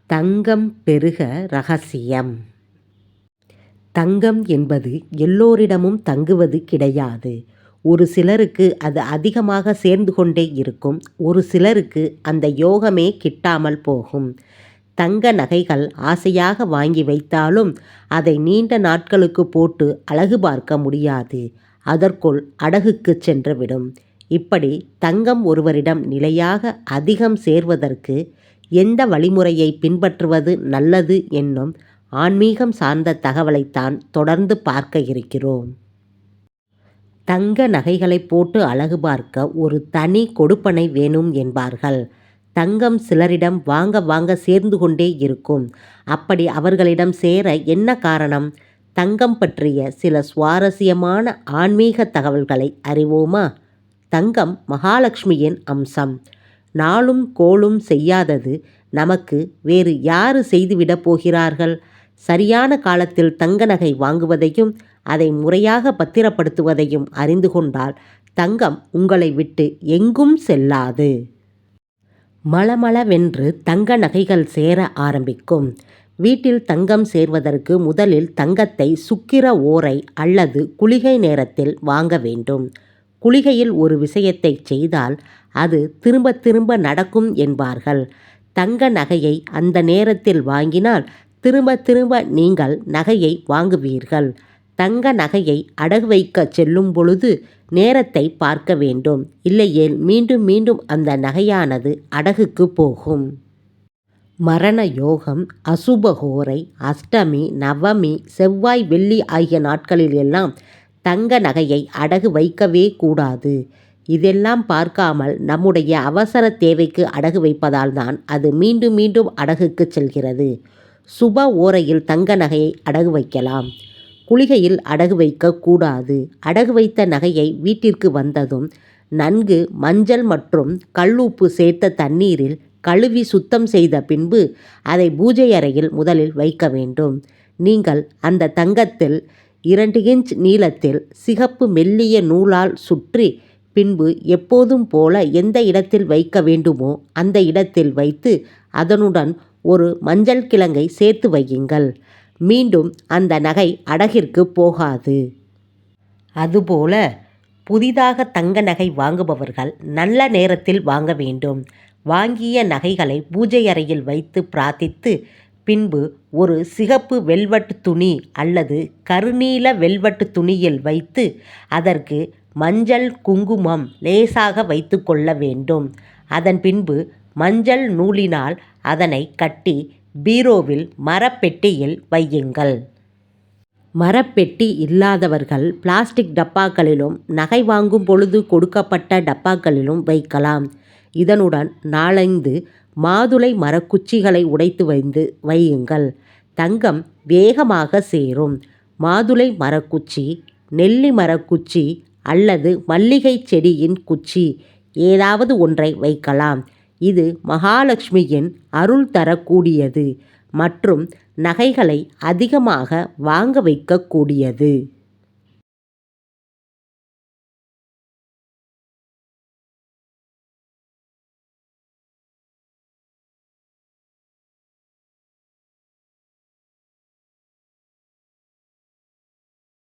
தங்கம் பெருக ரகசியம். தங்கம் என்பது எல்லோரிடமும் தங்குவது கிடையாது. ஒரு சிலருக்கு அது அதிகமாக சேர்ந்து கொண்டே இருக்கும். ஒரு சிலருக்கு அந்த யோகமே கிட்டாமல் போகும். தங்க நகைகள் ஆசையாக வாங்கி வைத்தாலும் அதை நீண்ட நாட்களுக்கு போட்டு அழகு பார்க்க முடியாது. அதற்குள் அடகுக்கு சென்றுவிடும். இப்படி தங்கம் ஒருவரிடம் நிலையாக அதிகம் சேர்வதற்கு எந்த வழிமுறையை பின்பற்றுவது நல்லது என்னும் ஆன்மீகம் சார்ந்த தகவலைத்தான் தொடர்ந்து பார்க்க இருக்கிறோம். தங்க நகைகளை போட்டு அழகு பார்க்க ஒரு தனி கொடுப்பனை வேணும் என்பார்கள். தங்கம் சிலரிடம் வாங்க வாங்க சேர்ந்து கொண்டே இருக்கும். அப்படி அவர்களிடம் சேர என்ன காரணம்? தங்கம் பற்றிய சில சுவாரஸ்யமான ஆன்மீக தகவல்களை அறிவோமா? தங்கம் மகாலட்சுமியின் அம்சம். நாளும் கோளும் செய்யாதது நமக்கு வேறு யாரு செய்துவிடப் போகிறார்கள்? சரியான காலத்தில் தங்க நகை வாங்குவதையும் அதை முறையாக பத்திரப்படுத்துவதையும் அறிந்து கொண்டால் தங்கம் உங்களை விட்டு எங்கும் செல்லாது. மளமளவென்று தங்க நகைகள் சேர ஆரம்பிக்கும். வீட்டில் தங்கம் சேர்வதற்கு முதலில் தங்கத்தை சுக்கிர ஓரை அல்லது குளிகை நேரத்தில் வாங்க வேண்டும். குளிகையில் ஒரு விஷயத்தை செய்தால் அது திரும்ப திரும்ப நடக்கும் என்பார்கள். தங்க நகையை அந்த நேரத்தில் வாங்கினால் திரும்ப திரும்ப நீங்கள் நகையை வாங்குவீர்கள். தங்க நகையை அடகு வைக்க செல்லும் பொழுது நேரத்தை பார்க்க வேண்டும். இல்லையேல் மீண்டும் மீண்டும் அந்த நகையானது அடகுக்கு போகும். மரண யோகம், அசுபகோரை, அஷ்டமி, நவமி, செவ்வாய், வெள்ளி ஆகிய நாட்களில் எல்லாம் தங்க நகையை அடகு வைக்கவே கூடாது. இதெல்லாம் பார்க்காமல் நம்முடைய அவசர தேவைக்கு அடகு வைப்பதால் தான் அது மீண்டும் மீண்டும் அடகுக்கு செல்கிறது. சுப ஓரையில் தங்க நகையை அடகு வைக்கலாம். குளிகையில் அடகு வைக்க கூடாது. அடகு வைத்த நகையை வீட்டிற்கு வந்ததும் நன்கு மஞ்சள் மற்றும் கல்லுப்பு சேர்த்த தண்ணீரில் கழுவி சுத்தம் செய்த பின்பு அதை பூஜை அறையில் முதலில் வைக்க வேண்டும். நீங்கள் அந்த தங்கத்தில் 2 இன்ச் நீளத்தில் சிகப்பு மெல்லிய நூலால் சுற்றி பின்பு எப்போதும் போல எந்த இடத்தில் வைக்க வேண்டுமோ அந்த இடத்தில் வைத்து அதனுடன் ஒரு மஞ்சள் கிழங்கை சேர்த்து வையுங்கள். மீண்டும் அந்த நகை அடகிற்கு போகாது. அதுபோல புதிதாக தங்க நகை வாங்குபவர்கள் நல்ல நேரத்தில் வாங்க வேண்டும். வாங்கிய நகைகளை பூஜை அறையில் வைத்து பிரார்த்தித்து பின்பு ஒரு சிகப்பு வெல்வெட் துணி அல்லது கருநீல வெல்வெட் துணியில் வைத்து அதற்கு மஞ்சள் குங்குமம் லேசாக வைத்து கொள்ள வேண்டும். அதன் பின்பு மஞ்சள் நூலினால் அதனை கட்டி பீரோவில் மரப்பெட்டியில் வையுங்கள். மரப்பெட்டி இல்லாதவர்கள் பிளாஸ்டிக் டப்பாக்களிலும் நகை வாங்கும் பொழுது கொடுக்கப்பட்ட டப்பாக்களிலும் வைக்கலாம். இதனுடன் 4-5 மாதுளை மரக்குச்சிகளை உடைத்து வையுங்கள். தங்கம் வேகமாக சேரும். மாதுளை மரக்குச்சி, நெல்லி மரக்குச்சி அல்லது மல்லிகை செடியின் குச்சி ஏதாவது ஒன்றை வைக்கலாம். இது மகாலட்சுமியின் அருள் தரக்கூடியது மற்றும் நகைகளை அதிகமாக வாங்க வைக்கக்கூடியது.